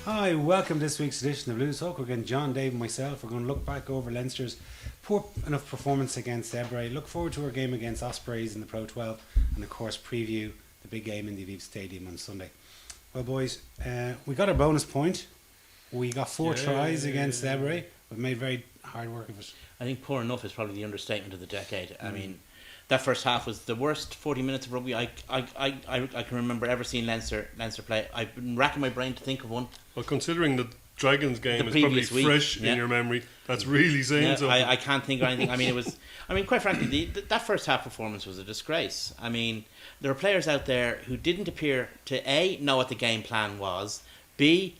Hi, welcome to this week's edition of Blues Talk. We're again John, Dave and myself. We're going to look back over Leinster's poor enough performance against Ebre. Look forward to our game against Ospreys in the Pro 12 and of course preview the big game in the Aviv Stadium on Sunday. Well boys, we got our bonus point. We got 4 tries against Ebre. We've made very hard work of it. I think poor enough is probably the understatement of the decade. I mean, that first half was the worst 40 minutes of rugby I can remember ever seeing Leinster play. I've been racking my brain to think of one. Well, considering the Dragons game The is probably previous week, fresh yeah. in your memory, that's really saying something. I can't think of anything. I mean, quite frankly, that first half performance was a disgrace. I mean, there are players out there who didn't appear to A, know what the game plan was, B,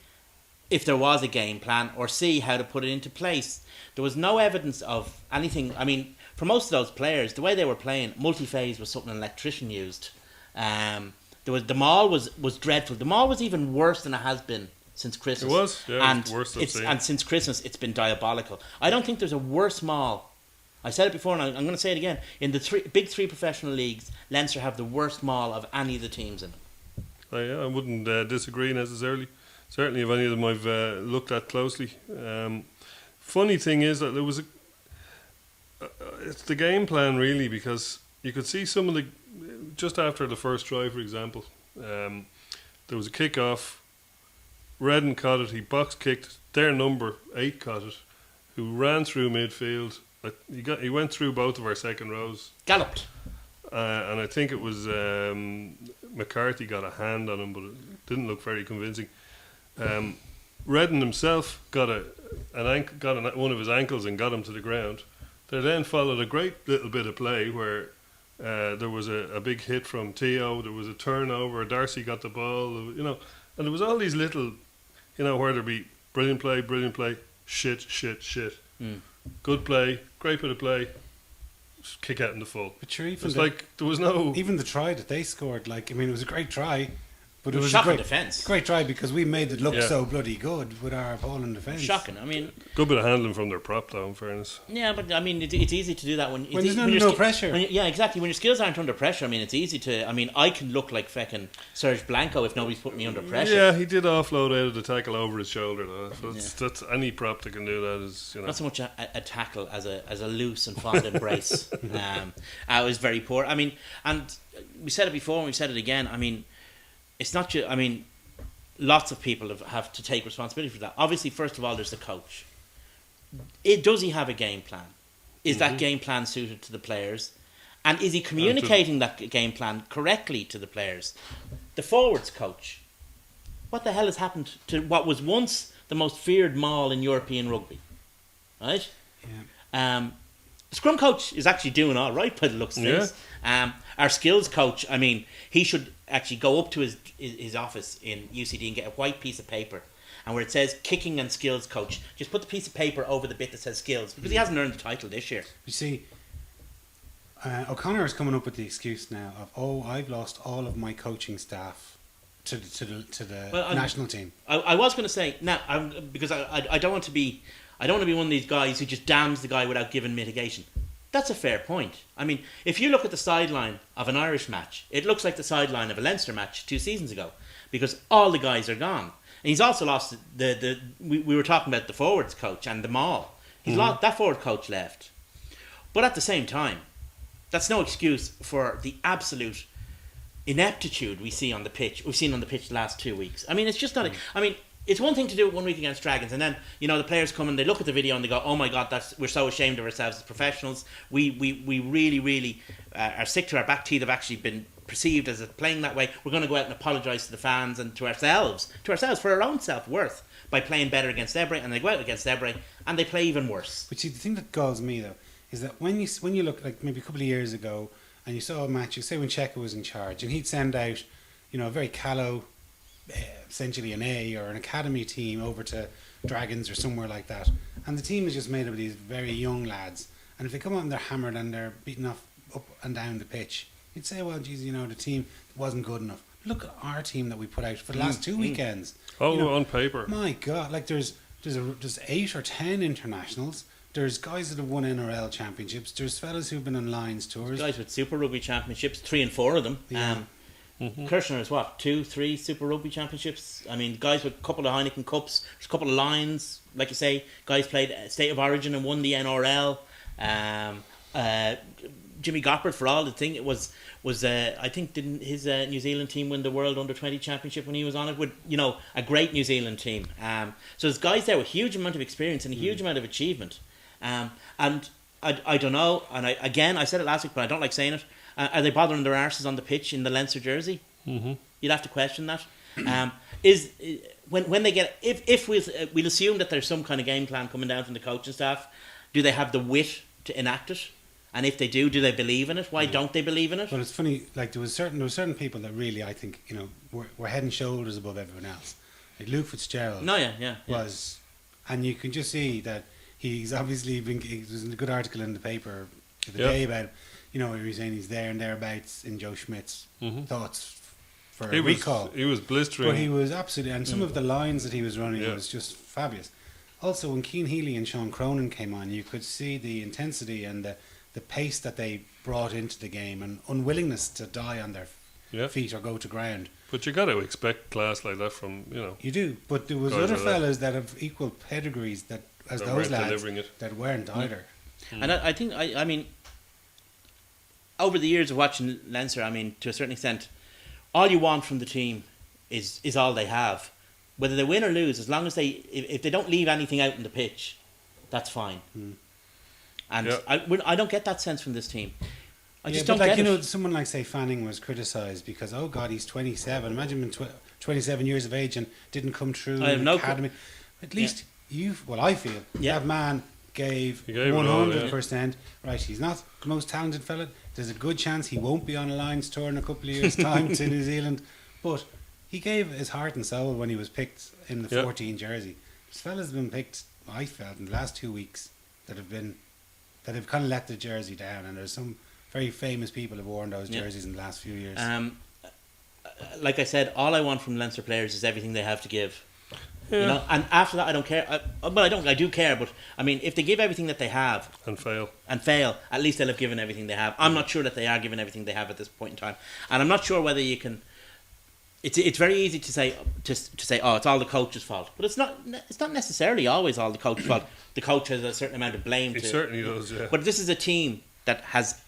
if there was a game plan, or C, how to put it into place. There was no evidence of anything. I mean, for most of those players, the way they were playing, multi-phase was something an electrician used. The maul was dreadful. The maul was even worse than it has been since Christmas. It was, yeah, and it was worse I've seen. And since Christmas, it's been diabolical. I don't think there's a worse maul. I said it before, and I'm going to say it again. In the big three professional leagues, Leinster have the worst maul of any of the teams in them. I wouldn't disagree necessarily. Certainly, if any of them I've looked at closely. Funny thing is that there was it's the game plan really, because you could see some of the just after the first try, for example, there was a kick-off. Redden caught it. He box kicked. Their number 8 caught it, who ran through midfield. He went through both of our second rows. Galloped. And I think it was McCarthy got a hand on him, but it didn't look very convincing. Redden himself got one of his ankles and got him to the ground. There then followed a great little bit of play where there was a big hit from Teo. There was a turnover. Darcy got the ball. And there was all these little, where there'd be brilliant play, shit. Good play, great bit of play, kick out in the full. But sure, it was like there was no... Even the try that they scored, it was a great try. But it was shocking a defence. Great try because we made it look so bloody good with our appalling defence. Shocking. I mean, good bit of handling from their prop, though. In fairness. Yeah, but I mean, it's easy to do that when there's no pressure. Yeah, exactly. When your skills aren't under pressure, I mean, it's easy to. I mean, I can look like feckin' Serge Blanco if nobody's putting me under pressure. Yeah, he did offload out of the tackle over his shoulder, though. So that's any prop that can do that is not so much a tackle as a loose and fond embrace. I was very poor. I mean, and we said it before and we've said it again. I mean, it's not just. I mean, lots of people have to take responsibility for that. Obviously, first of all, there's the coach. Does he have a game plan? Is that game plan suited to the players? And is he communicating that game plan correctly to the players? The forwards coach. What the hell has happened to what was once the most feared maul in European rugby? Right? Yeah. The scrum coach is actually doing all right by the looks of things. Our skills coach, I mean, he should actually go up to his office in UCD and get a white piece of paper, and where it says kicking and skills coach, just put the piece of paper over the bit that says skills, because he hasn't earned the title this year. You see, O'Connor is coming up with the excuse now of, I've lost all of my coaching staff to the national team. I was going to say now, because I don't want to be one of these guys who just damns the guy without giving mitigation. That's a fair point. I mean, if you look at the sideline of an Irish match, it looks like the sideline of a Leinster match 2 seasons ago, because all the guys are gone. And he's also lost we were talking about the forwards coach and the maul. He's lost, that forward coach left. But at the same time, that's no excuse for the absolute ineptitude we've seen on the pitch the last 2 weeks. I mean, it's just not. I mean, it's one thing to do it 1 week against Dragons, and then the players come and they look at the video and they go, "Oh my God, we're so ashamed of ourselves as professionals. We really are sick to our back teeth of actually been perceived as playing that way. We're going to go out and apologise to the fans and to ourselves for our own self-worth by playing better against Ebre." And they go out against Ebre and they play even worse. But see, the thing that galls me though is that when you look like maybe a couple of years ago and you saw a match, you say when Cheika was in charge and he'd send out a very callow, essentially an A or an academy team over to Dragons or somewhere like that, and the team is just made up of these very young lads, and if they come out and they're hammered and they're beaten off up and down the pitch, you'd say, well, geez, the team wasn't good enough. Look at our team that we put out for the last 2 weekends. On paper, my God, there's 8 or 10 internationals. There's guys that have won NRL championships. There's fellas who've been on Lions tours. Guys with Super Rugby championships, 3 and 4 of them. Yeah. Kirshner has what, 2, 3 Super Rugby Championships? I mean, guys with a couple of Heineken Cups, there's a couple of Lions, like you say, guys played State of Origin and won the NRL. Jimmy Goppert, for all the thing, it was I think didn't his New Zealand team win the World Under-20 Championship when he was on it with, you know, a great New Zealand team. So there's guys there with a huge amount of experience and a huge amount of achievement. And I don't know, and I said it last week, but I don't like saying it. Are they bothering their arses on the pitch in the Leinster jersey? Mm-hmm. You'd have to question that. When they get, if we'll assume that there's some kind of game plan coming down from the coaching staff, do they have the wit to enact it? And if they do they believe in it? Why don't they believe in it? But it's funny, like there were certain people that really, I think, you know, were head and shoulders above everyone else. Like Luke Fitzgerald was, and you can just see that he's obviously been. There was a good article in the paper the other day about, you know, where he's saying he's there and thereabouts in Joe Schmidt's thoughts for a recall. He was blistering. But he was absolutely, and some of the lines that he was running was just fabulous. Also, when Keane Healy and Sean Cronin came on, you could see the intensity and the pace that they brought into the game and unwillingness to die on their feet or go to ground. But you got to expect class like that from, you know. You do, but there was other fellas that have equal pedigrees that those lads that weren't either. And I think I mean, over the years of watching Leinster, I mean, to a certain extent, all you want from the team is all they have. Whether they win or lose, as long as if they don't leave anything out in the pitch, that's fine. And I don't get that sense from this team. I just don't get it. You know, someone like, say, Fanning was criticised because, oh God, he's 27. Imagine being 27 years of age and didn't come through the academy. At least I feel that man gave 100%. Right, he's not the most talented fella. There's a good chance he won't be on a Lions tour in a couple of years' time to New Zealand. But he gave his heart and soul when he was picked in the 14 jersey. This fella's been picked, I felt, in the last 2 weeks that have kind of let the jersey down, and there's some very famous people who've worn those jerseys in the last few years. Like I said, all I want from Leinster players is everything they have to give. You know, and after that, I don't care. I do care, but I mean, if they give everything that they have and fail, at least they'll have given everything they have. I'm not sure that they are giving everything they have at this point in time, and I'm not sure whether you can. It's very easy to say oh, it's all the coach's fault, but it's not necessarily always all the coach's fault. The coach has a certain amount of blame. He certainly does, yeah. But this is a team that has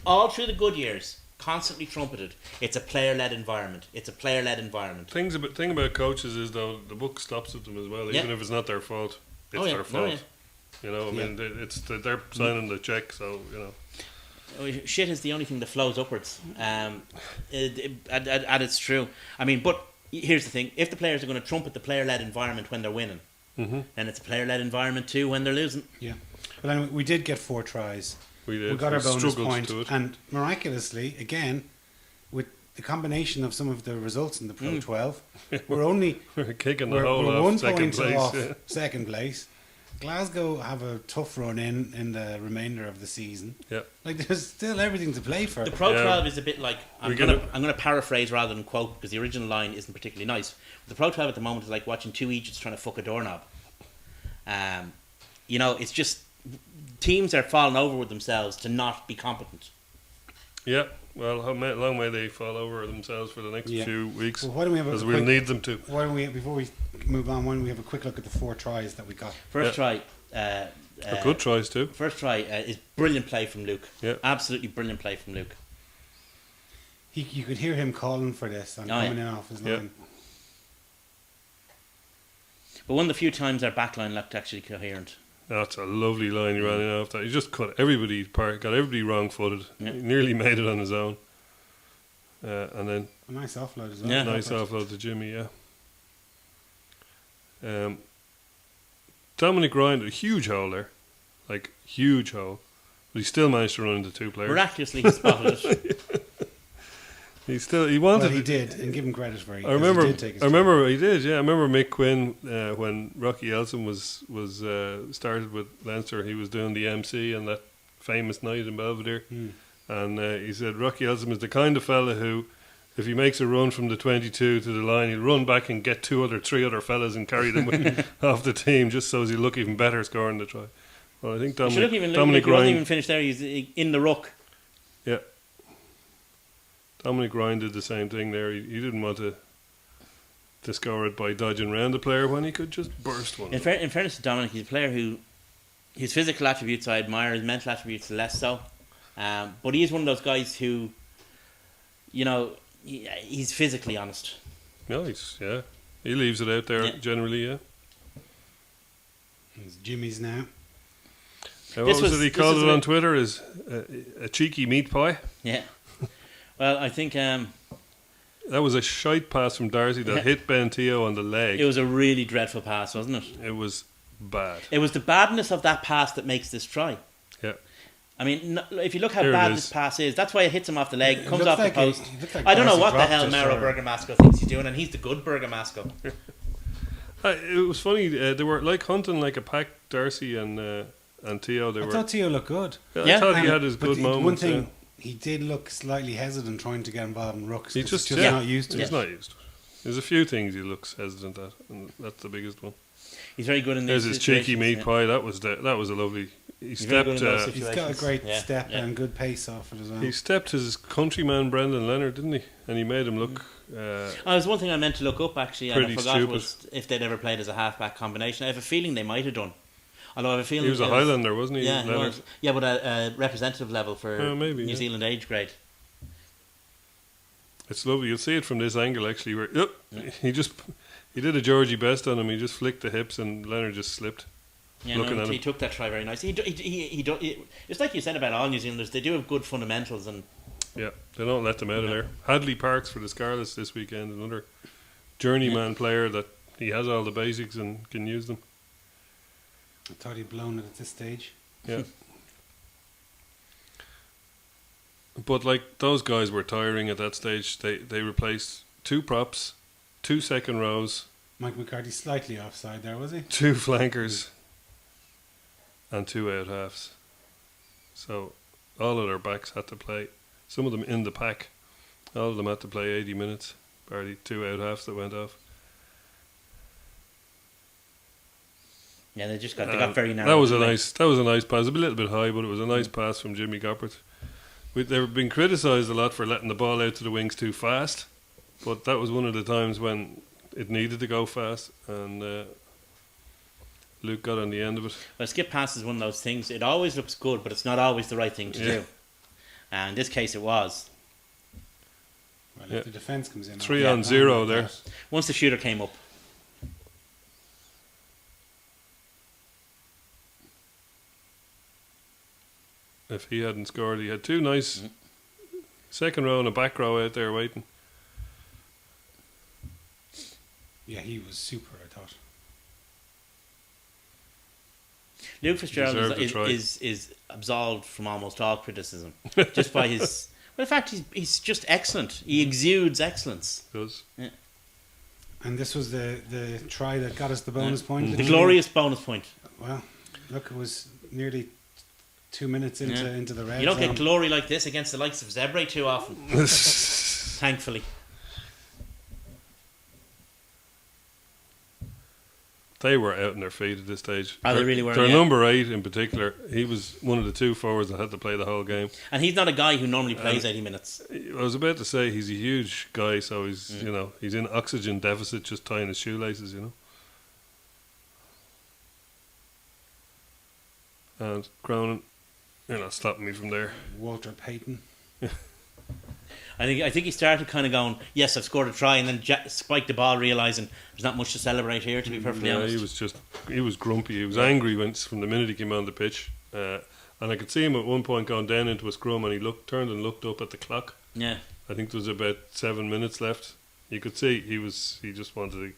all through the good years constantly trumpeted it's a player-led environment. It's a player-led environment. Thing about coaches is, though, the book stops at them as well. Even if it's not their fault, it's their fault. You know, I mean, they're signing the check, so you know. Shit is the only thing that flows upwards. And it's true. I mean, but here's the thing: if the players are going to trumpet the player-led environment when they're winning, then it's a player-led environment too when they're losing. Yeah. But anyway, we did get 4 tries. We did. We got our bonus point, and miraculously, again, with the combination of some of the results in the Pro 12, we're kicking the whole off second place. Off second place. Glasgow have a tough run in the remainder of the season. Yeah, like there's still everything to play for. The Pro 12 is a bit like I'm going to paraphrase rather than quote because the original line isn't particularly nice. The Pro 12 at the moment is like watching 2 Egypts trying to fuck a doorknob. You know, it's just. Teams are falling over with themselves to not be competent. Yeah, well, how long may they fall over themselves for the next few weeks? Well, why don't we have because we'll need them to. Why don't we, before we move on, why don't we have a quick look at the 4 tries that we got? First try. Good tries too. First try is brilliant play from Luke. Yeah. Absolutely brilliant play from Luke. You could hear him calling for this and coming in off his line. But one of the few times our back line looked actually coherent. That's a lovely line he ran in off that. He just cut everybody apart, got everybody wrong-footed. He nearly made it on his own. And then a nice offload as well. Yeah. Nice offload to Jimmy, Dominic Ryan did a huge hole there. Like, huge hole. But he still managed to run into 2 players. Miraculously, he spotted it. He wanted. Well, he did, and give him credit for it. I remember he did. Yeah, I remember Mick Quinn when Rocky Elson was started with Leinster. He was doing the MC on that famous night in Belvedere, and he said Rocky Elson is the kind of fella who, if he makes a run from the 22 to the line, he'll run back and get 3 other fellas and carry them off the team, just so as he'll look even better scoring the try. Well, I think Dominic Ryan wasn't even finished there. He's in the ruck. Yeah. Dominic Ryan did the same thing there. He didn't want to score it by dodging around the player when he could just burst one. In fairness to Dominic, he's a player who his physical attributes I admire, his mental attributes less so. But he is one of those guys who, you know, he's physically honest. No, he leaves it out there generally. Yeah. It's Jimmy's now. What was it he called it on Twitter? Is a cheeky meat pie. Yeah. Well, I think that was a shite pass from Darcy that hit Ben Teo on the leg. It was a really dreadful pass, wasn't it? It was bad. It was the badness of that pass that makes this try. Yeah. I mean, if you look how There it bad is. this pass is, that's why it hits him off the leg, It comes looks off like the post. it looked like I don't know Darcy what the dropped hell it Mauro for- Bergamasco thinks he's doing, and he's the good Bergamasco. It was funny. They were like hunting like a pack. Darcy and Teo. I thought Teo looked good. Yeah. I thought he And- had his but good the moments. One thing, yeah. he did look slightly hesitant trying to get involved in rucks. He 'cause just he's yeah. not used to He's it. not used to it. There's a few things he looks hesitant at, and that's the biggest one. He's very good in There's these his cheeky situations, meat yeah. pie. That was a lovely. He very good stepped. in those He's got a situations. great Yeah, step yeah. and good pace off it as well. He stepped his countryman Brendan Leonard, didn't he? And he made him look. There's one thing I meant to look up actually, and I Pretty forgot stupid. was if they'd ever played as a half-back combination. I have a feeling they might have done. Although I have a feeling He was a it Highlander, wasn't he? Yeah, he Leonard? was. Yeah, but a representative level for Oh, maybe, New yeah. Zealand age grade. It's lovely. You'll see it from this angle actually. Where he did a Georgie best on him. He just flicked the hips, and Leonard just slipped. Yeah, Looking no, at he him. took that try very nicely. It's like you said about all New Zealanders; they do have good fundamentals, and Yeah, they don't let them out of there. Hadley Parks for the Scarlets this weekend, another journeyman player that he has all the basics and can use them. I thought he'd blown it at this stage. Yeah. But like those guys were tiring at that stage. They replaced 2 props, 2 second rows, Mike McCarthy slightly offside there, was he? 2 flankers, and 2 out halves. So all of their backs had to play. Some of them in the pack. All of them had to play 80 minutes. Barely 2 out halves that went off. yeah, they got very narrow. That was a didn't they? nice pass. A little bit high, but it was a nice pass from Jimmy Goppert. They've been criticised a lot for letting the ball out to the wings too fast, but that was one of the times when it needed to go fast, and Luke got on the end of it. Well, skip pass is one of those things. It always looks good, but it's not always the right thing to Yeah. do. And in this case, it was. Well, Yeah. if the defence comes in. 3 I'll on get 0 like there. that. Once the shooter came up, If he hadn't scored, he had 2 nice second row and a back row out there waiting. Yeah, he was super, I thought. Luke Fitzgerald Deserved a try. is absolved from almost all criticism just by his. Well, in fact, he's just excellent. He exudes excellence. Does. And this was the try that got us the bonus point. The glorious bonus point. Well, look, it was nearly 2 minutes into the red You don't zone. get glory like this against the likes of Zebre too often. Thankfully. They were out on their feet at this stage. Oh, they really were, Their yeah. number 8 in particular, he was one of the 2 forwards that had to play the whole game. And he's not a guy who normally plays 80 minutes. I was about to say he's a huge guy, so he's he's in oxygen deficit, just tying his shoelaces, And Cronin, you're not stopping me from there. Walter Payton. I think he started kind of going, yes, I've scored a try, and then spiked the ball, realising there's not much to celebrate here, to be perfectly Yeah, honest. he was grumpy. He was angry from the minute he came on the pitch, and I could see him at one point going down into a scrum, and he turned and looked up at the clock. Yeah. I think there was about 7 minutes left. You could see he just wanted to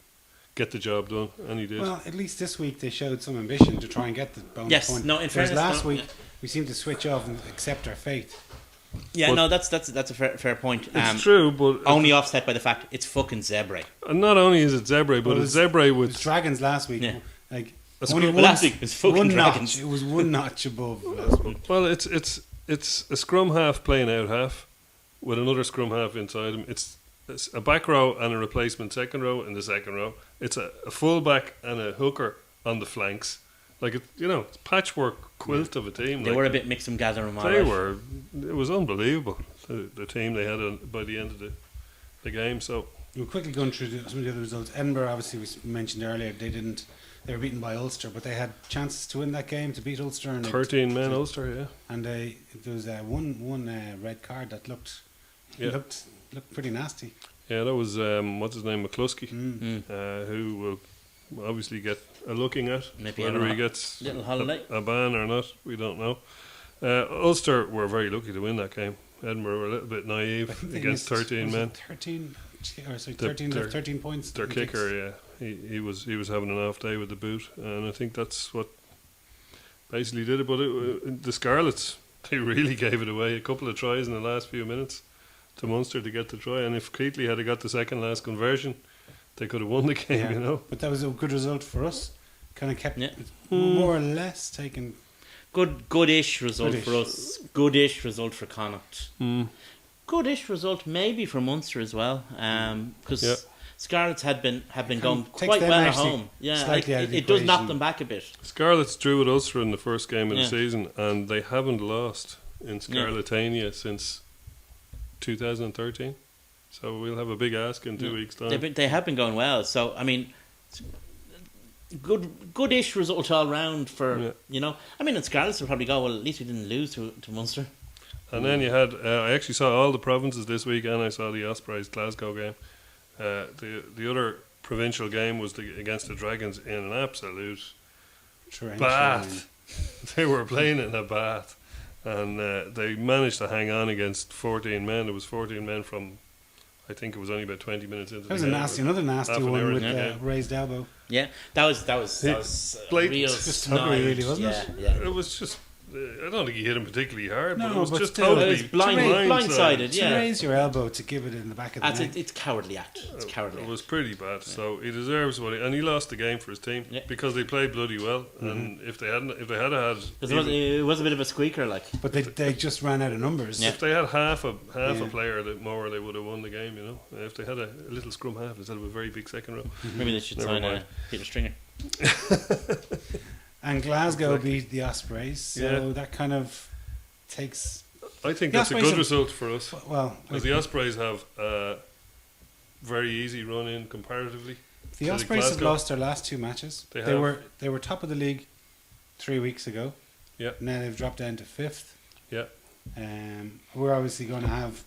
get the job done, and he did. Well, at least this week they showed some ambition to try and get the bonus Yes, point. no, in Whereas fairness, last no, week yeah. we seemed to switch off and accept our fate. Yeah, But- no, that's a fair point. It's true, but Only offset by the fact it's fucking Zebre. and not only is it Zebre, but Well, it's Zebre It with was Dragons last week. Yeah. Like That's only good. one, Last week it was fucking one Dragons. notch. It was one notch above last week. well, it's a scrum half playing out half with another scrum half inside him. It's a back row and a replacement second row in the second row. It's a full back and a hooker on the flanks. Like it's patchwork quilt of a team. They like, were a bit mix and gather 'em all They right. were. It was unbelievable. the team they had by the end of the game. So We're quickly going through some of the other results. Edinburgh, obviously, we mentioned earlier, they were beaten by Ulster, but they had chances to win that game, to beat Ulster. And 13 men Ulster, yeah. And there was one red card that looked pretty nasty. Yeah, that was what's his name, McCluskey, who will obviously get a looking at. Maybe whether he gets little holiday. a ban or not, we don't know. Ulster were very lucky to win that game. Edinburgh were a little bit naive against 13 men. 13 points. Their kicker, yeah, he was having an off day with the boot, and I think that's what basically did it. But the Scarlets, they really gave it away. A couple of tries in the last few minutes to Munster to get the try, and if Keighley had got the second last conversion, they could have won the game. You know, but that was a good result for us. Kind of kept more or less taken. Goodish result for us. Goodish result for Connacht. Goodish result maybe for Munster as well, because Scarlets had been going quite well at home. Yeah, it does knock them back a bit. Scarlets drew with Ulster in the first game of the season, and they haven't lost in Scarletania since 2013. So we'll have a big ask in 2 weeks' time. They have been going well. So I mean, goodish result all round for you know. I mean, and Scarlets will probably go, well, at least we didn't lose to Munster. And then you had I actually saw all the provinces this week, and I saw the Ospreys Glasgow game. The other provincial game was against the Dragons in an absolute bath. They were playing in a bath, and they managed to hang on against 14 men. It was 14 men from, I think it was only about 20 minutes into the game. That was another nasty one with raised elbow. Yeah, that was real snide. Really, wasn't it? Yeah. It was just. I don't think he hit him particularly hard, but it No, was but just still, totally it was blindsided. To Yeah, raise your elbow to give it in the back of the neck. it's cowardly act. It's cowardly. It was pretty bad. So he deserves what and he lost the game for his team because they played bloody well. And if they had had, it was a bit of a squeaker, like. But they just ran out of numbers. if they had half a player more, they would have won the game. You know, if they had a little scrum half instead of a very big second row. Maybe they should sign Peter Stringer. And Glasgow beat the Ospreys, so that kind of takes. I think that's a good result for us. Well, because the Ospreys have a very easy run in comparatively. The Ospreys have lost their last two matches. They were top of the league 3 weeks ago. Yeah. Now they've dropped down to 5th. Yeah. We're obviously going to have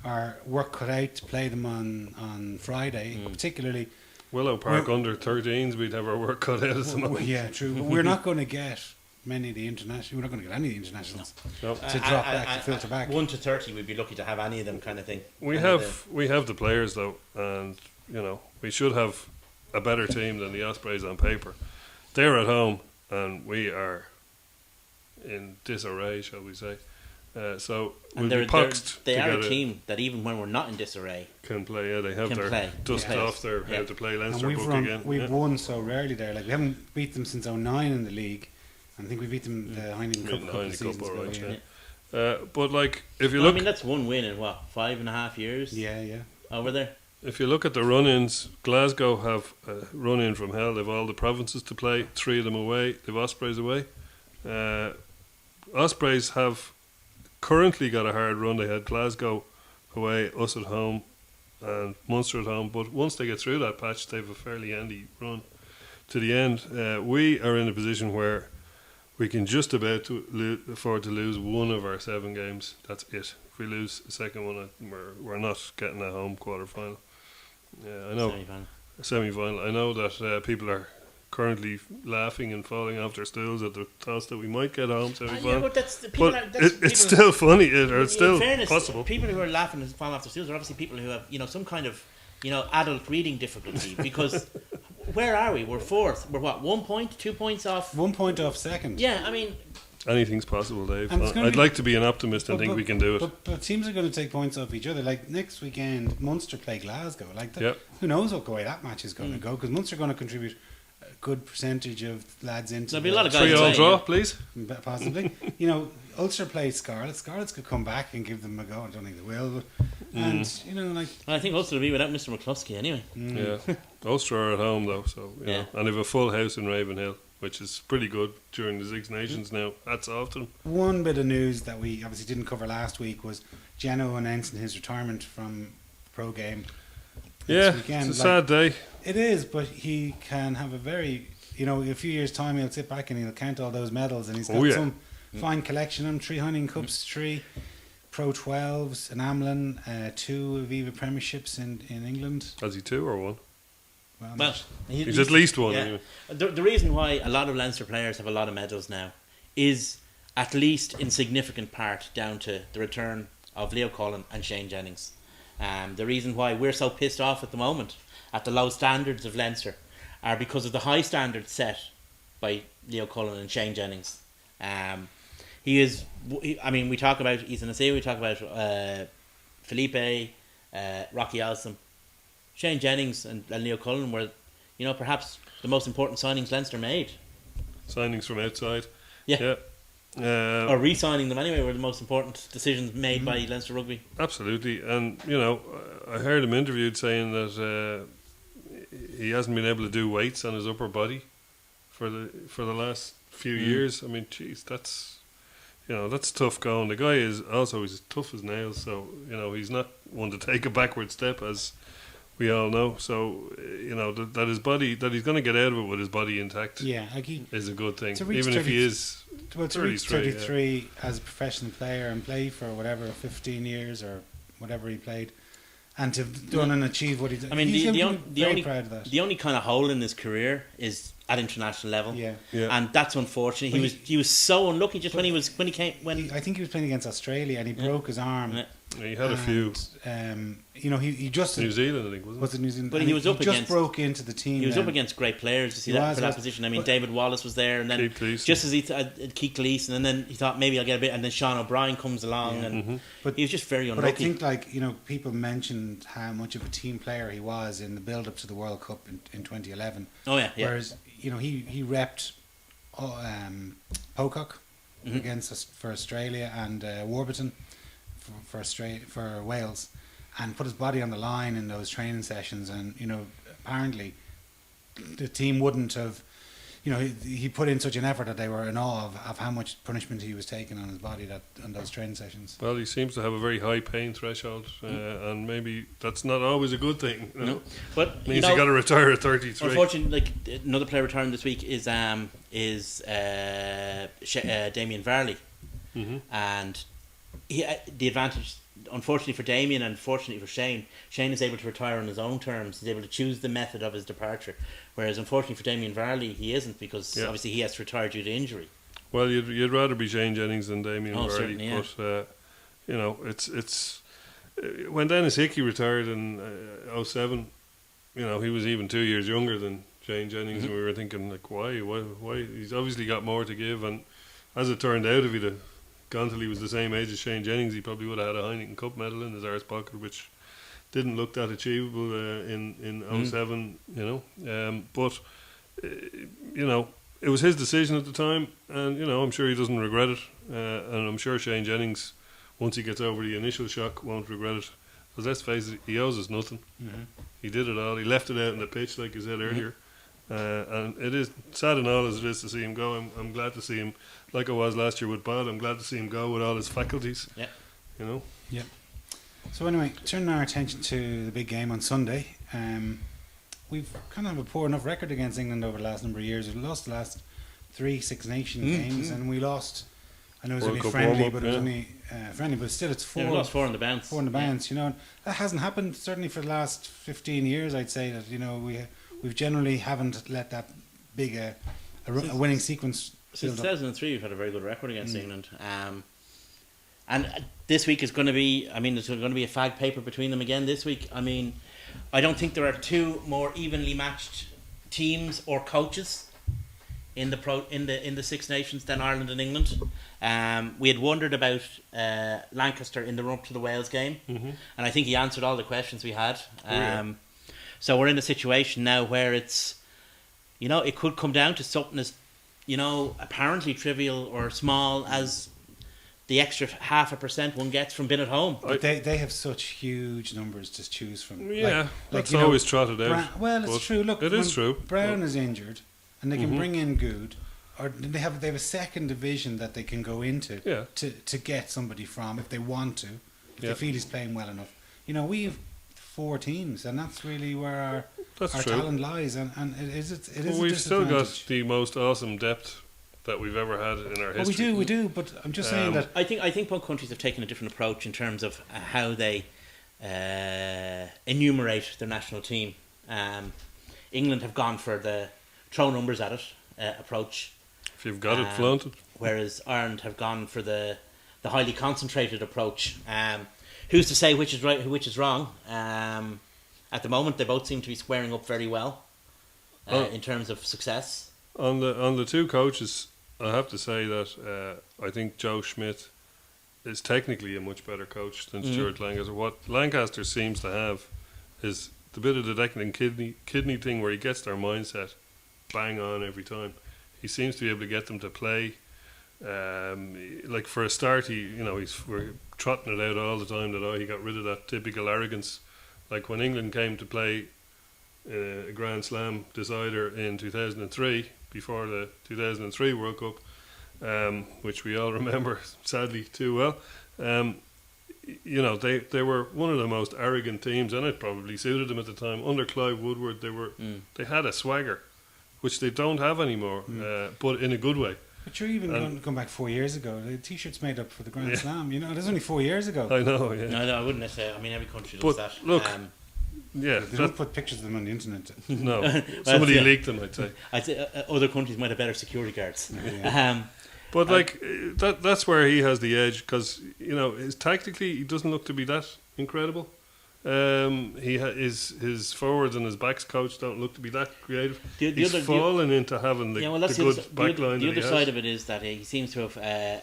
our work cut out to play them on Friday, particularly. Willow Park under 13s, we'd have our work cut out at the moment. Yeah, true. But we're not going to get many of the international. We're not going to get any of the internationals to drop back, to filter back. 1 to 30, we'd be lucky to have any of them, kind of thing. We have the players though, and you know we should have a better team than the Ospreys on paper. They're at home, and we are in disarray, shall we say? So we'll be puxed. They are a team that even when we're not in disarray can play. Yeah, they have their dust off their how to play Leinster book again. We've won so rarely there. Like we haven't beat them since 2009 in the league. I think we beat them the Heineken Cup a couple of seasons ago. But like, if you look, I mean that's one win in 5.5 years. Yeah. Over there. If you look at the run-ins, Glasgow have a run-in from hell. They've all the provinces to play. 3 of them away. They've Ospreys away. Ospreys have currently got a hard run. They had Glasgow away, us at home, and Munster at home. But once they get through that patch, they have a fairly handy run to the end. We are in a position where we can just about afford to lose one of our 7 games. That's it. If we lose the second one, we're not getting a home quarter final. Yeah, I know. Semi-final. I know that people are currently laughing and falling off their stools at the thoughts that we might get home semi-final. But it's still funny, it's still fairness, possible. People who are laughing and falling off their stools are obviously people who have some kind of adult reading difficulty. Because where are we? We're 4th. We're what? 1 point, 2 points off. 1 point off second. Yeah, I mean. Anything's possible, Dave. I'd like to be an optimist and think we can do it. But teams are going to take points off each other. Like next weekend, Munster play Glasgow. Like who knows what way that match is going to go? Because Munster are going to contribute a good percentage of lads into. There'll be a lot of guys. 3-3 draw, please. Possibly. Ulster play Scarlets. Scarlets could come back and give them a go. I don't think they will. And I think Ulster will be without Mr. McCluskey anyway. Yeah, Ulster are at home though, so and they've a full house in Ravenhill. which is pretty good during the Six Nations now. Hats off to them. One bit of news that we obviously didn't cover last week was Geno announcing his retirement from pro game. Yeah, Weekend. it's a sad day. It is, but he can have a very, in a few years' time, he'll sit back and he'll count all those medals, and he's got some fine collection of them. 3 Heineken Cups, 3 Pro 12s, an Amlin, 2 Aviva Premierships in England. Has he 2 or 1? Well, He's at least 1 yeah. anyway. The reason why a lot of Leinster players have a lot of medals now is at least in significant part down to the return of Leo Cullen and Shane Jennings. The reason why we're so pissed off at the moment at the low standards of Leinster are because of the high standards set by Leo Cullen and Shane Jennings. We talk about Ethan Asea, we talk about Felipe, Rocky Alstom. Shane Jennings and Leo Cullen were, perhaps the most important signings Leinster made. Signings from outside. Yeah. Or re-signing them anyway were the most important decisions made by Leinster Rugby. Absolutely. And, I heard him interviewed saying that he hasn't been able to do weights on his upper body for the last few years. I mean, geez, that's tough going. The guy is also he's as tough as nails, so he's not one to take a backward step, as we all know. So that his body, that he's going to get out of it with his body intact, is a good thing. Even if he is to reach 33 as a professional player and play for whatever 15 years or whatever he played, and to have done and achieve what he did. I mean, the only proud of that. The only kind of hole in his career is at international level. Yeah. And that's unfortunate. He was so unlucky just when he I think he was playing against Australia and he broke his arm. Yeah. He had a few. He just New Zealand, I think, was it New Zealand? But he was up just against broke into the team. He was then. up against great players. You see He that was, for that but- position. I mean, but- David Wallace was there, and then Keith Gleeson. just as he Keith Gleeson, and then he thought maybe I'll get a bit, and then Sean O'Brien comes along, and But- he was just very But I unlucky. think, people mentioned how much of a team player he was in the build-up to the World Cup in 2011. Oh yeah. Whereas, he repped Pocock for Australia and Warburton for Wales, and put his body on the line in those training sessions. And apparently, the team wouldn't have. He put in such an effort that they were in awe of how much punishment he was taking on his body on those training sessions. Well, he seems to have a very high pain threshold, and maybe that's not always a good thing. No. But It means you got to retire at 33. unfortunately, another player retiring this week is Damien Varley, and the advantage, unfortunately for Damien and fortunately for Shane is able to retire on his own terms. He's able to choose the method of his departure, whereas unfortunately for Damien Varley, he isn't, because obviously he has to retire due to injury. Well, you'd rather be Shane Jennings than Damien Varley, certainly, yeah. but it's when Dennis Hickey retired in 07, he was even 2 years younger than Shane Jennings, and we were thinking, like, why? He's obviously got more to give, and as it turned out, if he'd have gone till he was the same age as Shane Jennings, he probably would have had a Heineken Cup medal in his arse pocket, which didn't look that achievable in 07, but it was his decision at the time, and I'm sure he doesn't regret it, and I'm sure Shane Jennings, once he gets over the initial shock, won't regret it, because let's face it, he owes us nothing. He did it all. He left it out on the pitch, like you said earlier, and it is sad and all as it is to see him go. I'm glad to see him, like I was last year with Bod. I'm glad to see him go with all his faculties. Yeah. So anyway, turning our attention to the big game on Sunday. We've kind of a poor enough record against England over the last number of years. We've lost the last 3 Six Nation games, and we lost. I know it was World only Cup friendly, warm-up, but it was only friendly. But still, it's 4. We lost 4 in the bounce. 4 in the bounce. And that hasn't happened certainly for the last 15 years. I'd say that we've generally haven't let that big a winning sequence. Since build up. 2003, we've had a very good record against England. And this week is going to be, there's going to be a fag paper between them again this week. I don't think there are 2 more evenly matched teams or coaches in the Six Nations than Ireland and England. We had wondered about Lancaster in the run up to the Wales game, and I think he answered all the questions we had. So we're in a situation now where it's, it could come down to something as, apparently trivial or small as the extra 0.5% one gets from being at home. But they have such huge numbers to choose from. Yeah, that's always trotted out. Well, it's true. Look, it is true. Brown is injured. and they can bring in Good, or they have a second division that they can go into Yeah. to get somebody from if they want to, if Yeah. they feel he's playing well enough. You know, we've 4 teams, and that's really where our That's true. talent lies, and it is Well, a we've still got disadvantage. the most awesome depth that we've ever had in our Well, history. we do, but I'm just saying that I think both countries have taken a different approach in terms of how they enumerate their national team. England have gone for the throw numbers at it approach, If you've got it, flaunt it. whereas Ireland have gone for the highly concentrated approach. Who's to say which is right, which is wrong? At the moment, they both seem to be squaring up very well in terms of success. On the two coaches, I have to say that I think Joe Schmidt is technically a much better coach than Stuart Lancaster. What Lancaster seems to have is the bit of the Declan kidney thing where he gets their mindset bang on every time. He seems to be able to get them to play. Like for a start, we're trotting it out all the time that he got rid of that typical arrogance. Like when England came to play a Grand Slam decider in 2003, before the 2003 World Cup, which we all remember sadly too well. They were one of the most arrogant teams, and it probably suited them at the time. Under Clive Woodward, they had a swagger, which they don't have anymore, but in a good way. But you're even going back 4 years ago. The T-shirts made up for the Grand Slam. You know, that's only 4 years ago. I know, yeah. No, I wouldn't necessarily. I mean, every country does But that. look, yeah, They don't put pictures of them on the internet. no, somebody yeah. leaked them, I'd say. I'd say other countries might have better security guards. Yeah. But that's where he has the edge, because tactically he doesn't look to be that incredible. His forwards and his backs coach don't look to be that creative. He's fallen into having the good back line. The other side of it is that he seems to have,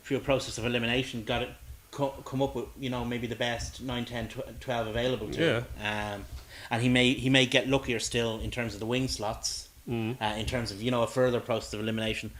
through a process of elimination, got it come up with maybe the best 9, 10, 12 available to him. And he may get luckier still in terms of the wing slots. In terms of a further process of elimination,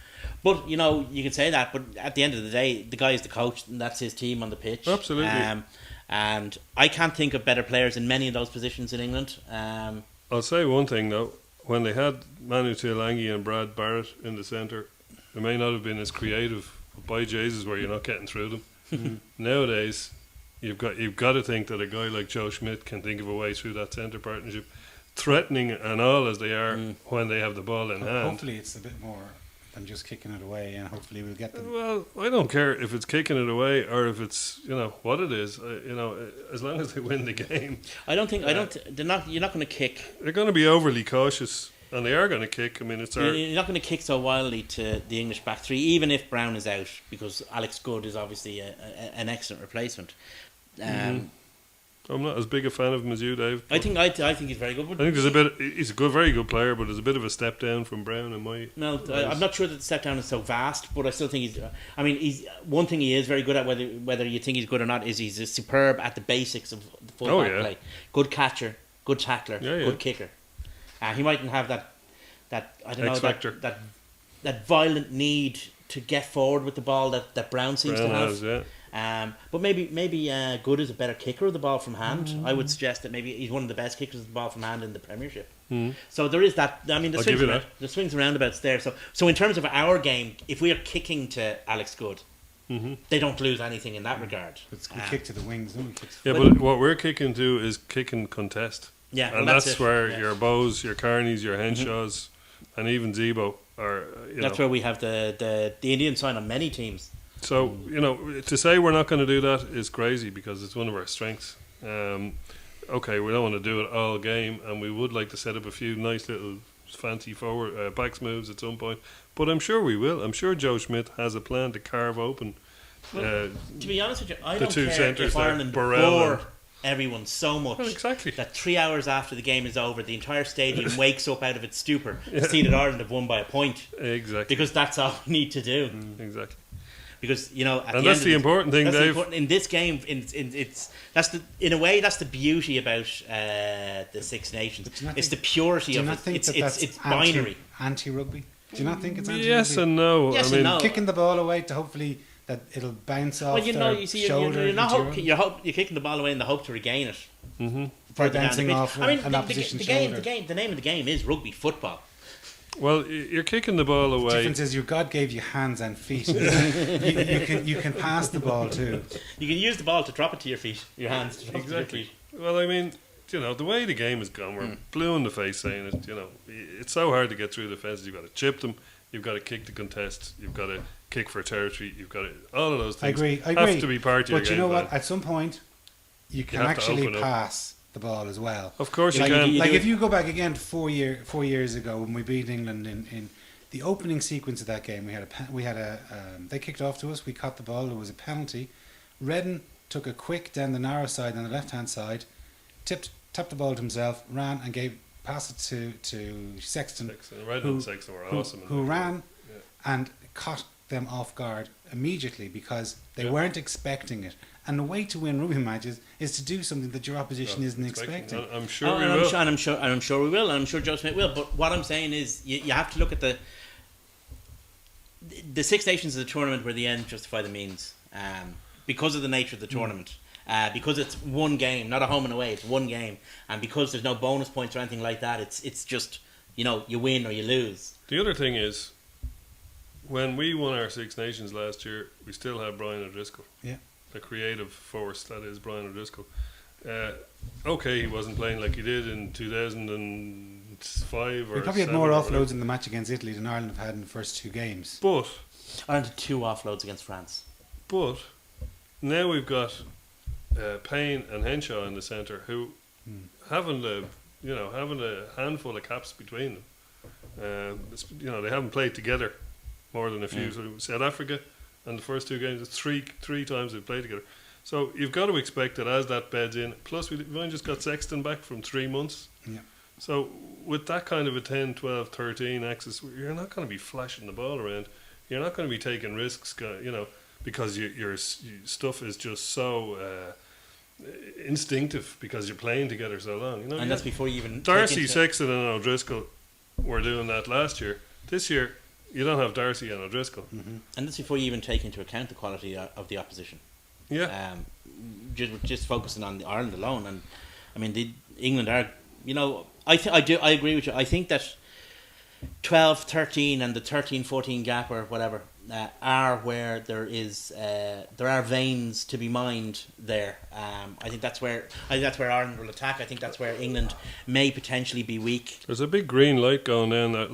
but you can say that, but at the end of the day, the guy is the coach, and that's his team on the pitch. Absolutely. And I can't think of better players in many of those positions in England. I'll say one thing though: when they had Manu Tuilagi and Brad Barrett in the centre, they may not have been as creative. But by Jesus, where you're not getting through them. Nowadays, you've got to think that a guy like Joe Schmidt can think of a way through that centre partnership. Threatening and all as they are when they have the ball in hand. Hopefully it's a bit more than just kicking it away, and hopefully we'll get them. Well, I don't care if it's kicking it away or if it's what it is. As long as they win the game. I don't think they're not. You're not going to kick. They're going to be overly cautious, and they are going to kick. I mean, it's our. You're not going to kick so wildly to the English back three, even if Brown is out, because Alex Good is obviously an excellent replacement. I'm not as big a fan of him as you, Dave. I think he's very good. I think there's a bit. He's a very good player, but there's a bit of a step down from Brown in my. No, I'm not sure that the step down is so vast, but I still think he's. I mean, he's one thing he is very good at. Whether you think he's good or not, is he's superb at the basics of the fullback play. Good catcher, good tackler, good kicker. He mightn't have that I don't know that violent need to get forward with the ball that Brown seems to have. Has, yeah. But maybe Good is a better kicker of the ball from hand. I would suggest that maybe he's one of the best kickers of the ball from hand in the Premiership. So there is that. I mean, the swings and roundabouts there. So in terms of our game, if we are kicking to Alex Good, they don't lose anything in that regard. We kick to the wings, don't we? Yeah, but what we're kicking to is kick and contest. Yeah, and that's where your Bows, your Carneys, your Henshaws, and even Zebo are. That's where we have the Indian sign on many teams. So, to say we're not going to do that is crazy, because it's one of our strengths. Okay, we don't want to do it all game, and we would like to set up a few nice little fancy forward backs moves at some point. But I'm sure we will. I'm sure Joe Schmidt has a plan to carve open. To be honest with you, I don't two care centres if there, Ireland Burrell bore everyone so much exactly. that 3 hours after the game is over, the entire stadium wakes up out of its stupor to see that Ireland have won by a point. Exactly. Because that's all we need to do. Exactly. Because and that's the important thing, Dave. In this game, that's the beauty about the Six Nations. It's the purity of it. It's binary. Anti-rugby. Do you not think it's anti-rugby? Yes and no. Yes I mean, and no. Kicking the ball away to hopefully that it'll bounce off their shoulder. You're kicking the ball away in the hope to regain it. For bouncing off an opposition shoulder. The name of the game is rugby football. Well, you're kicking the ball The away. difference is your God gave you hands and feet. you can pass the ball too. You can use the ball to drop it to your feet, your hands to drop it to Exactly. your feet. Well, I mean, the way the game has gone, we're blue in the face saying it. It's so hard to get through the fences. You've got to chip them. You've got to kick the contest. You've got to kick for territory. You've got to all of those things. I agree. Have to be part of your But game you know plan. what? At some point, you can have to actually open up. pass the ball as well. Of course like, you can. Like do if you go back again to 4 years ago when we beat England in the opening sequence of that game, they kicked off to us. We caught the ball. There was a penalty. Redden took a quick down the narrow side on the left hand side, tapped the ball to himself, ran and passed it to Sexton, Redden and Sexton were awesome. who ran Yeah. and caught them off guard immediately because they Yeah. weren't expecting it. And the way to win rugby matches is to do something that your opposition isn't expecting. I'm sure Oh, we and will. I'm sure we will, and I'm sure Joe Smith will. But what I'm saying is, you have to look at the Six Nations is a tournament where the ends justify the means, because of the nature of the tournament. Because it's one game, not a home and away, it's one game, and because there's no bonus points or anything like that, it's just you win or you lose. The other thing is, when we won our Six Nations last year, we still had Brian O'Driscoll. Yeah. The creative force that is Brian O'Driscoll. Okay, he wasn't playing like he did in 2005 or We probably had 7 more or whatever. offloads in the match against Italy than Ireland have had in the first two games. But Ireland had 2 offloads against France. now we've got Payne and Henshaw in the centre who having a handful of caps between them. They haven't played together more than a few. So South Africa and the first two games, it's three times they've played together. So you've got to expect that as that beds in. Plus we've only just got Sexton back from 3 months. Yeah. So with that kind of a 10, 12, 13 axis, you're not going to be flashing the ball around. You're not going to be taking risks, because your stuff is just so instinctive because you're playing together so long. And that's before you even... Darcy, take into- Sexton and O'Driscoll were doing that last year. This year, you don't have Darcy and O'Driscoll. And that's before you even take into account the quality of the opposition. Yeah. Just focusing on Ireland alone, and I mean, England are, I agree with you. I think that 12, 13 and the 13, 14 gap or whatever are where there are veins to be mined there. I think that's where Ireland will attack. I think that's where England may potentially be weak. There's a big green light going down there.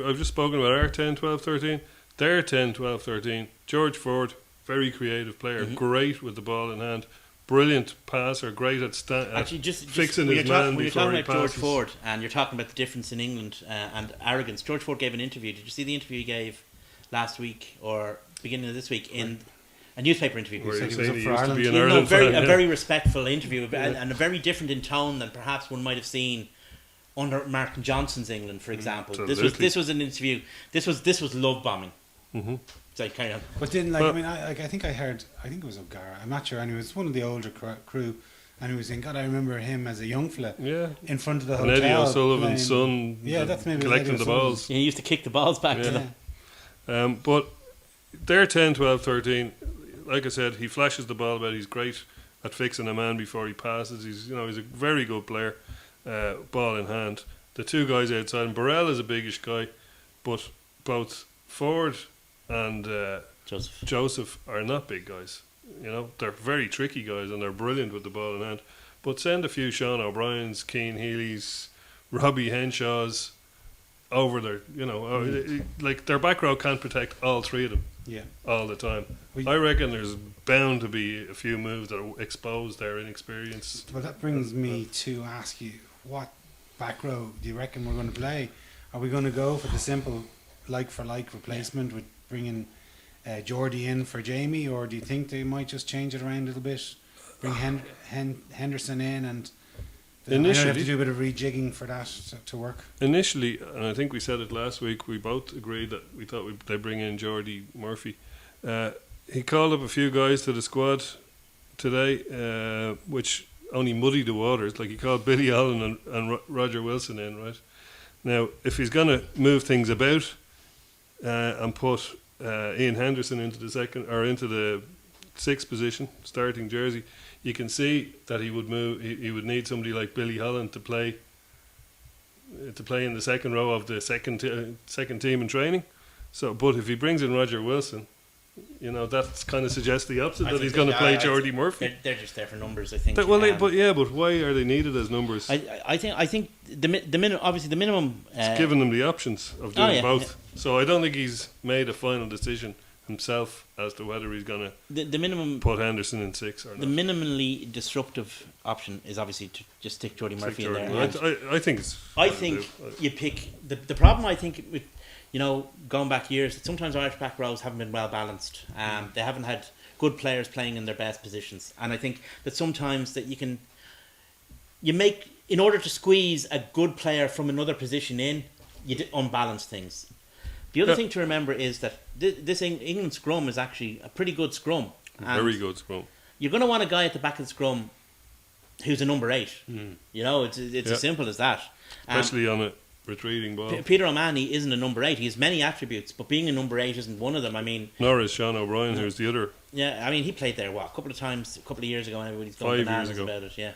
I've just spoken about our 10, 12, 13. Their 10, 12, 13. George Ford, very creative player, great with the ball in hand, brilliant passer, great at fixing his man when you're before talking he about George passes. Ford, and you're talking about the difference in England and arrogance. George Ford gave an interview. Did you see the interview he gave last week or beginning of this week in a newspaper interview? Where said he he was said up he for used to Ireland. be an You know, Ireland fan. a very respectful interview, and a very different in tone than perhaps one might have seen under Martin Johnson's England, for example. Absolutely. This was an interview. This was love bombing. Mm-hmm. So carry on. But then, I think it was O'Gara. I'm not sure. And it was one of the older crew, and he was saying, God, I remember him as a young fella Yeah. in front of the And hotel. Eddie O'Sullivan's playing- son, Yeah, that's maybe collecting Eddie the O'Sullivan. balls. He used to kick the balls back to Yeah. them. But they're 10, 12, 13. Like I said, he flashes the ball about. He's great at fixing a man before he passes. He's a very good player, ball in hand. The two guys outside, and Burrell is a biggish guy, but both Ford and Joseph are not big guys. They're very tricky guys and they're brilliant with the ball in hand. But send a few Sean O'Briens, Keane Healy's, Robbie Henshaw's over there. Like their back row can't protect all three of them. Yeah. All the time. I reckon there's bound to be a few moves that expose their inexperience. Well, that brings me to ask you, what back row do you reckon we're going to play? Are we going to go for the simple like-for-like replacement with bringing Geordie in for Jamie, or do you think they might just change it around a little bit? Bring Henderson in and... I know you have to do a bit of rejigging for that to work. Initially, and I think we said it last week, we both agreed that we thought they'd bring in Geordie Murphy. He called up a few guys to the squad today, which only muddied the waters. Like he called Billy Allen and Roger Wilson in, right? Now, if he's going to move things about and put Ian Henderson into the sixth position, starting jersey, you can see that he would move. He would need somebody like Billy Holland to play to play in the second row of the second team in training. So, but if he brings in Roger Wilson, you know, that kind of suggests the opposite, that he's going to play Jordy Murphy. They're just there for numbers, I think. But why are they needed as numbers? I think the minimum, obviously the minimum. It's given them the options of doing both. So I don't think he's made a final decision himself as to whether he's going to the minimum put Henderson in 6 or not. The minimally disruptive option is obviously to just stick Jordy Murphy in there. I think it's. I think you pick the problem. I think with, you know, going back years, sometimes Irish back rows haven't been well balanced. They haven't had good players playing in their best positions, and I think that sometimes that you make, in order to squeeze a good player from another position in, you unbalance things. The other thing to remember is that this England scrum is actually a pretty good scrum. Very good scrum. You're going to want a guy at the back of the scrum who's a number 8. You know, it's as simple as that. Especially on a retreating ball. Peter O'Mahony isn't a number 8. He has many attributes, but being a number 8 isn't one of them. I mean, nor is Sean O'Brien, who's the other. Yeah, I mean, he played there a couple of times, a couple of years ago, and everybody's going bananas about it. Yeah,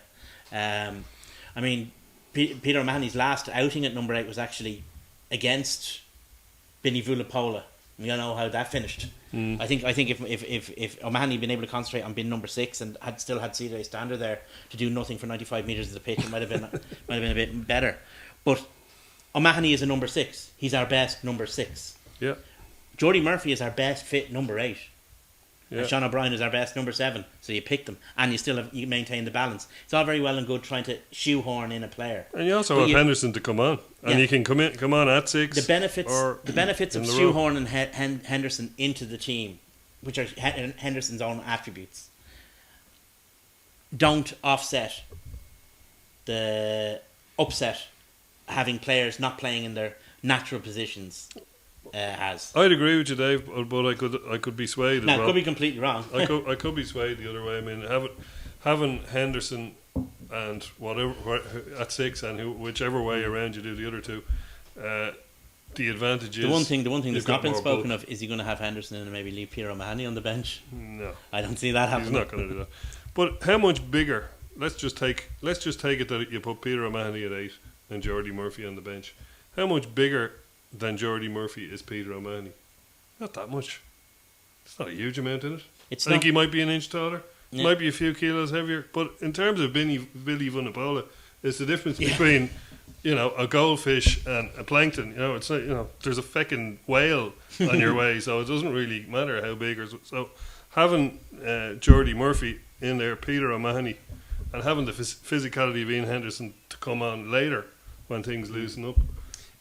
I mean, Peter O'Mahony's last outing at number 8 was actually against Benny Vulapola. We all know how that finished. I think if O'Mahony had been able to concentrate on being number 6 and had CJ Stander there to do nothing for 95 metres of the pitch, it might have been a bit better. But O'Mahony is a number 6. He's our best number 6. Yeah. Jordy Murphy is our best fit number 8. Yeah. And Sean O'Brien is our best number 7. So you pick them, and you maintain the balance. It's all very well and good trying to shoehorn in a player. And you also have Henderson to come on, and you can come on at 6. The benefits of shoehorning Henderson into the team, which are Henderson's own attributes, don't offset the upset having players not playing in their natural positions. Has. I'd agree with you, Dave, but I could be swayed. Now, as well. Could be completely wrong. I could be swayed the other way. I mean, having Henderson and whatever at 6 and whichever way around you do the other two, the advantage is the one thing that's not been spoken of is he going to have Henderson and maybe leave Peter O'Mahony on the bench? No, I don't see that happening. He's not going to do that. But how much bigger? Let's just take it that you put Peter O'Mahony at 8 and Jordy Murphy on the bench. How much bigger than Jordy Murphy is Peter O'Mahony? Not that much. It's not a huge amount in it. I think he might be an inch taller. Yeah. Might be a few kilos heavier. But in terms of Billy Vunipola, it's the difference between, you know, a goldfish and a plankton. You know, it's like, you know, there's a feckin' whale on your way, so it doesn't really matter how big. So having Jordy Murphy in there, Peter O'Mahony, and having the physicality of Ian Henderson to come on later when things loosen up.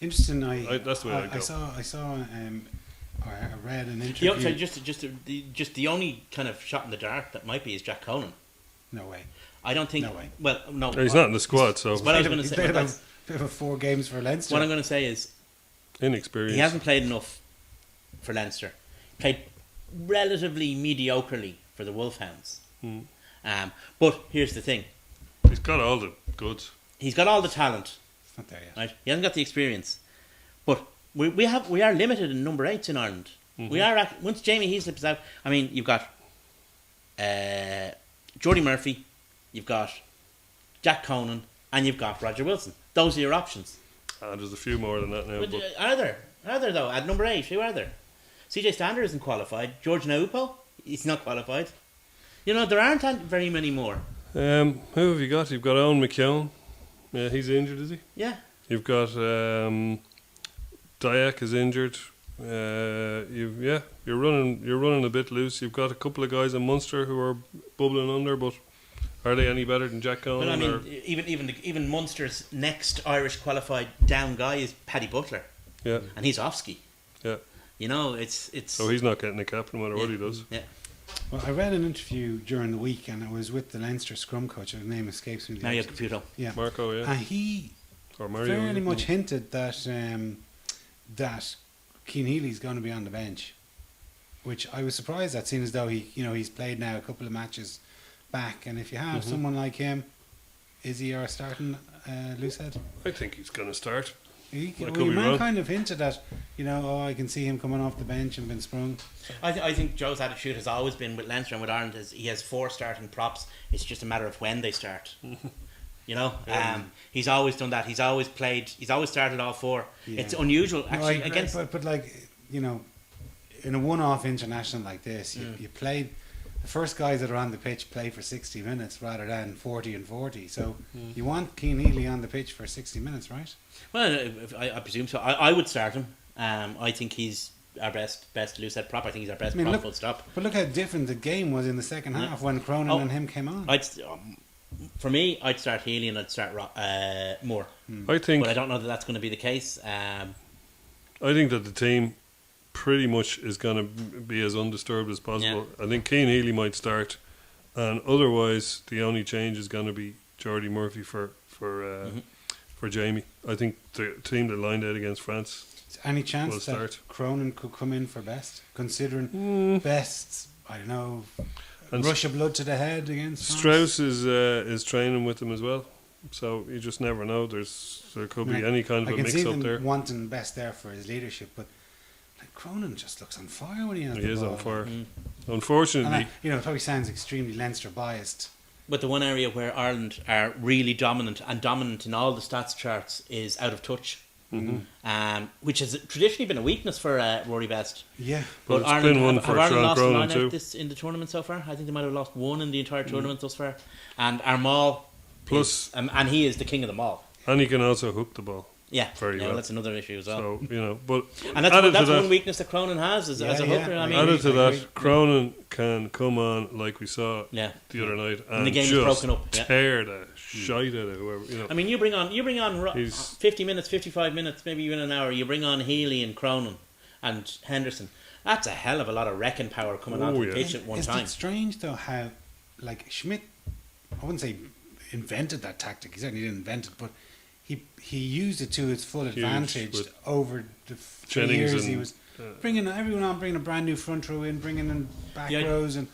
Interesting. That's the way I'd go. I saw. I read an interview. Just the only kind of shot in the dark that might be is Jack Conan. No way. I don't think. No way. Well, no. He's not in the squad, so. What I was going to say. Played about 4 games for Leinster. What I'm going to say is, inexperience. He hasn't played enough for Leinster. Played relatively mediocrely for the Wolfhounds. But here's the thing. He's got all the goods. He's got all the talent. Not there yet. Right? He hasn't got the experience, but we are limited in number 8s in Ireland. We are once Jamie Heaslip is out. I mean, you've got Jordy Murphy, you've got Jack Conan, and you've got Roger Wilson. Those are your options. There's a few more than that now. But are there though? At number 8, who are there? CJ Stander isn't qualified. George Naupo, he's not qualified. You know, there aren't very many more. Who have you got? You've got Owen McKeown. Yeah, he's injured, is he? Yeah. You've got Dyack is injured. You're running a bit loose. You've got a couple of guys in Munster who are bubbling under, but are they any better than Jack Conan? Well, I mean, even Munster's next Irish qualified down guy is Paddy Butler. Yeah. And he's off ski. Yeah. You know, it's. So he's not getting a cap no matter what he does. Yeah. Well, I read an interview during the week, and it was with the Leinster scrum coach. His name escapes me. Mario Caputo. Yeah, Marco. Yeah, and he Mario, fairly much hinted that that Cian Healy's going to be on the bench, which I was surprised at, seeing as though he's played now a couple of matches back, and if you have someone like him, is he our starting loosehead? I think he's going to start. Kind of hinted at, I can see him coming off the bench and being sprung. I think Joe's attitude has always been with Leinster and with Ireland is he has 4 starting props. It's just a matter of when they start. You know, Yeah. he's always done that. He's always played. He's always started all four. Yeah. It's unusual No, actually I- against. but like, you know, in a one-off international like this, you played the first guys that are on the pitch play for 60 minutes rather than 40 and 40. So you want Keane Healy on the pitch for 60 minutes, right? Well, I presume so. I would start him. I think he's our best loose head prop. I think he's our best prop. look, Full stop. But look how different the game was in the second half when Cronin Oh, and him came on. For me, I'd start Healy and I'd start Moore. I think But I don't know that that's going to be the case. I think that the team pretty much is going to be as undisturbed as possible. I think Keane Healy might start, and otherwise the only change is going to be Jordy Murphy for Jamie. I think the team that lined out against France. Any chance will that start. Cronin could come in for Best, considering Best's, I don't know, And rush of blood to the head against France? Strauss is training with them as well, so you just never know. There could be any kind of I a can mix see up them there. wanting Best there for his leadership, but like Cronin just looks on fire when he has He the is ball. on fire. Mm. Unfortunately, And you know, it probably sounds extremely Leinster biased. But the one area where Ireland are really dominant in all the stats charts is out of touch. Which has traditionally been a weakness for Rory Best. Yeah, But it's Ireland been one have for Ireland Sean lost Cronin line too. out this in the tournament so far. I think they might have lost one in the entire tournament thus far. And Armagh, Plus- and he is the king of them all. and he can also hook the ball. Yeah, Very yeah, well. That's another issue as well. So but and added that's to that, one weakness that Cronin has as a Yeah, hooker. yeah, I I mean, added to I that, agree. Cronin can come on like we saw yeah. the other night And and the game is just broken up, yeah. tear the shite out of whoever. I mean, you bring on He's- 50 minutes, 55 minutes, maybe even an hour. You bring on Healy and Cronin and Henderson. That's a hell of a lot of wrecking power coming onto yeah. the pitch at one Isn't time. it strange though how, like Schmidt, I wouldn't say invented that tactic. He certainly didn't invent it, but he used it to its full advantage with over the 3 Jennings years he and, was bringing everyone on, bringing a brand new front row in, bringing in back Yeah. rows, and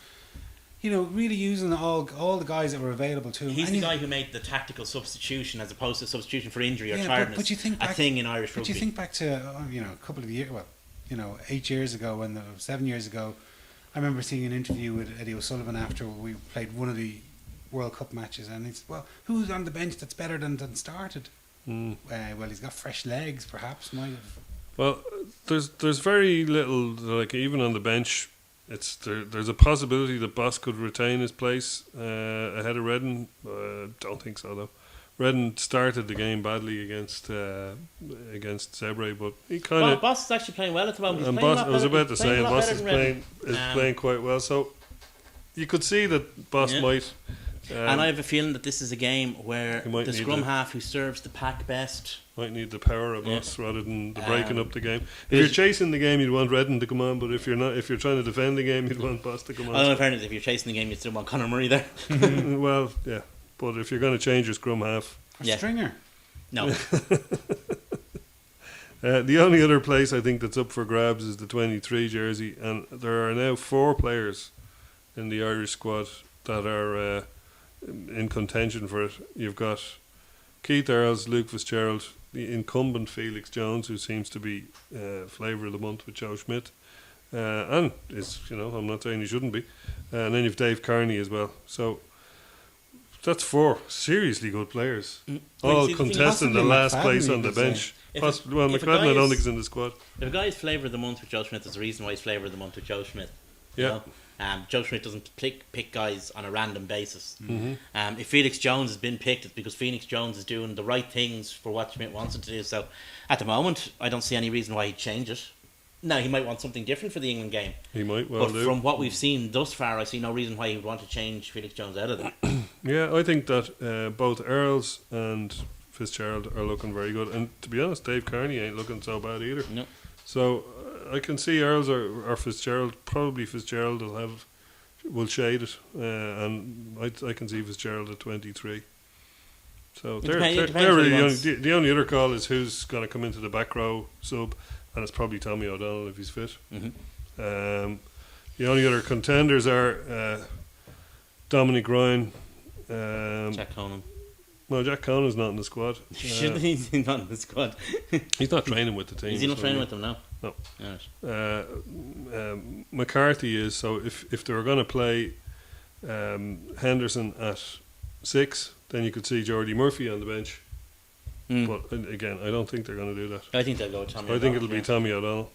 you know, really using all the guys that were available to him. He's And the you- guy who made the tactical substitution as opposed to substitution for injury or Yeah, tiredness. but you think a back- thing in Irish But rugby. you think back to a couple of years, 8 years ago, 7 years ago, I remember seeing an interview with Eddie O'Sullivan after we played one of the World Cup matches, and it's who's on the bench that's better than started? Well, he's got fresh legs, perhaps. Might have. Well, there's very little, like even on the bench. There's a possibility that Boss could retain his place ahead of Redden. Don't think so though. Redden started the game badly against Zebre, but he kind of. Boss is actually playing well at the moment. He's And playing a Boss, lot I was better- about to he's say, playing a and lot Boss better is than Redden. playing quite well. So you could see that Boss Yeah. might. And I have a feeling that this is a game where He might the need scrum to- half who serves the pack best. Might need the power of Yeah. us rather than the breaking up the game. If there's- you're chasing the game, you'd want Redden to come on, but if you're not, if you're trying to defend the game, you'd want Boss to come Although in on. fairness, if you're chasing the game, you still want Conor Murray there. Well, yeah, but if you're going to change your scrum half, A Yeah. stringer. No. the only other place I think that's up for grabs is the 23 jersey, and there are now 4 players in the Irish squad that are in contention for it. You've got Keith Earls, Luke Fitzgerald, the incumbent Felix Jones, who seems to be flavour of the month with Joe Schmidt, and is, I'm not saying he shouldn't be, and then you've Dave Carney as well. So that's 4 seriously good players, Well, all you see, the thing is- contesting the Possibly last McFadden, place you on the could say. bench. If Well, if a McFadden, guy I don't is- think is in the squad. If a guy is flavour of the month with Joe Schmidt, there's a reason why he's flavour of the month with Joe Schmidt. Yeah. Joe Schmidt doesn't pick guys on a random basis. Mm-hmm. If Felix Jones has been picked, it's because Felix Jones is doing the right things for what Schmidt wants him to do. So at the moment, I don't see any reason why he'd change it. Now, he might want something different for the England game. He might well But do. from what we've seen thus far, I see no reason why he would want to change Felix Jones out of there. Yeah, I think that both Earls and Fitzgerald are looking very good. And to be honest, Dave Carney ain't looking so bad either. No. So I can see Earls or Fitzgerald. Probably Fitzgerald will shade it, and I can see Fitzgerald at 23. So they're depends really what he the wants. the only other call is who's going to come into the back row sub, and it's probably Tommy O'Donnell if he's fit. Mhm. The only other contenders are Dominic Ryan. Jack Conan. No, Jack Conan's not in the squad. He's not in the squad. He's not training with the team. Is he not so training with them now? No. Alright. McCarthy is, so if they were going to play Henderson at 6, then you could see Geordie Murphy on the bench. Mm. But again, I don't think they're going to do that. I think they'll go with Tommy. I think it'll O'Donnell, be Tommy O'Donnell.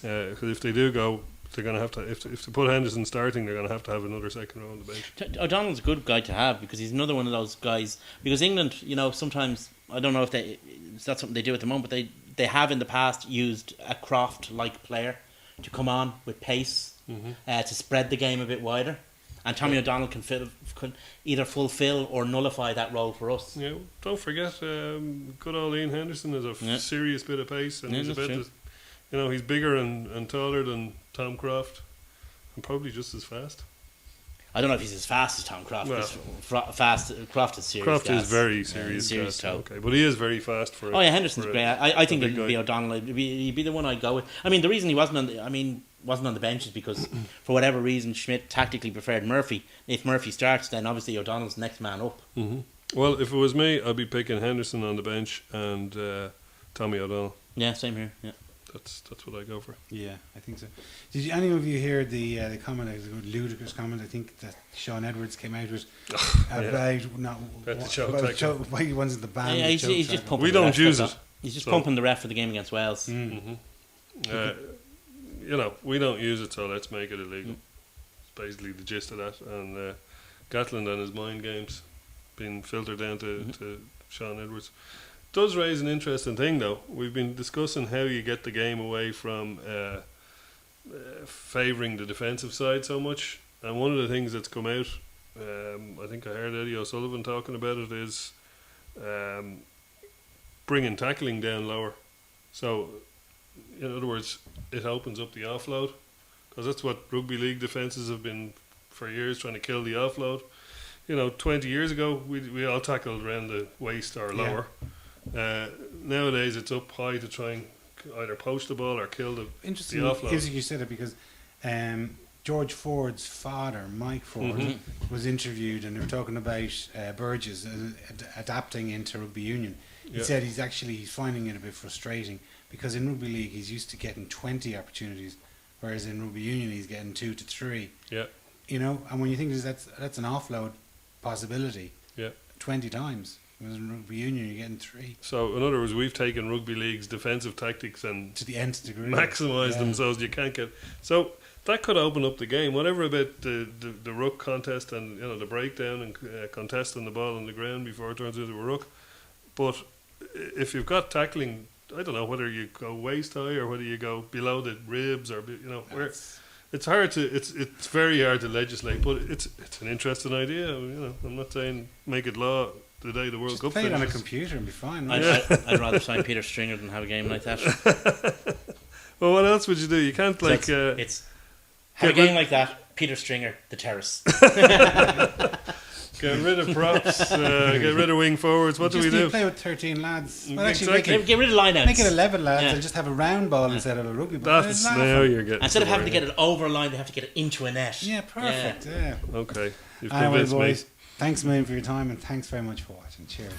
Because if they do go, they're going to have to. If they put Henderson starting, they're going to have another second row on the bench. O'Donnell's a good guy to have because he's another one of those guys. Because England, sometimes I don't know if it's not something they do at the moment, but they have in the past used a Croft-like player to come on with pace to spread the game a bit wider. And Tommy O'Donnell can either fulfil or nullify that role for us. Yeah, don't forget, good old Ian Henderson has a serious bit of pace, and he's that's true. he's bigger and taller than Tom Croft, and probably just as fast. I don't know if he's as fast as Tom Croft. Well, Croft is serious. Croft gas. is very serious. Serious gas, toe. okay, but he is very fast for. Oh yeah, Henderson's great. I think big it'd guy. be O'Donnell. He'd be the one I'd go with. I mean, the reason he wasn't on the bench is because for whatever reason Schmidt tactically preferred Murphy. If Murphy starts, then obviously O'Donnell's the next man up. Mm-hmm. Well, if it was me, I'd be picking Henderson on the bench and Tommy O'Donnell. Yeah, same here. Yeah. That's what I go for. Yeah, I think so. Did any of you hear the comment? It was a good ludicrous comment. I think that Sean Edwards came out with about why he wasn't the ban. Yeah, he's just pumping. We the don't ref use for it. that. He's just pumping the ref for the game against Wales. We don't use it, so let's make it illegal. It's basically the gist of that. And Gatland and his mind games being filtered down to Sean Edwards. Does raise an interesting thing, though. We've been discussing how you get the game away from favouring the defensive side so much. And one of the things that's come out, I think I heard Eddie O'Sullivan talking about it, is bringing tackling down lower. So, in other words, it opens up the offload. Because that's what rugby league defences have been for years, trying to kill the offload. 20 years ago, we all tackled around the waist or lower. Nowadays, it's up high to try and either poach the ball or kill the Interesting. offload. Interesting you said it because George Ford's father, Mike Ford, was interviewed and they were talking about Burgess adapting into rugby union. He said he's finding it a bit frustrating because in rugby league he's used to getting 20 opportunities, whereas in rugby union he's getting 2 to 3. Yeah. And when you think that's an offload possibility, 20 times. Whereas in rugby union you're getting 3. So in other words, we've taken rugby league's defensive tactics and to the nth degree, maximised them so you can't get. So that could open up the game. Whatever about the ruck contest and the breakdown and contesting the ball on the ground before it turns into a ruck. But if you've got tackling, I don't know whether you go waist high or whether you go below the ribs or where. It's hard to. It's very hard to legislate, but it's an interesting idea. I'm not saying make it law the day the World Cup play it on a finishes. computer and be fine. Right? I'd rather sign Peter Stringer than have a game like that. Well, what else would you do? You can't like. It's have a game like that. Peter Stringer, the terrorist. Get rid of props. Get rid of wing forwards. What do we do? Play with 13 lads. Well, Exactly. actually, Get rid of lineouts. make it 11 lads and just have a round ball instead of a rugby ball. That's now you're getting. Instead of having to somewhere get it over a line, they have to get it into a net. Yeah, perfect. Yeah. here. Okay, you've Anyway, convinced me. boys, thanks a million for your time and thanks very much for watching. Cheers.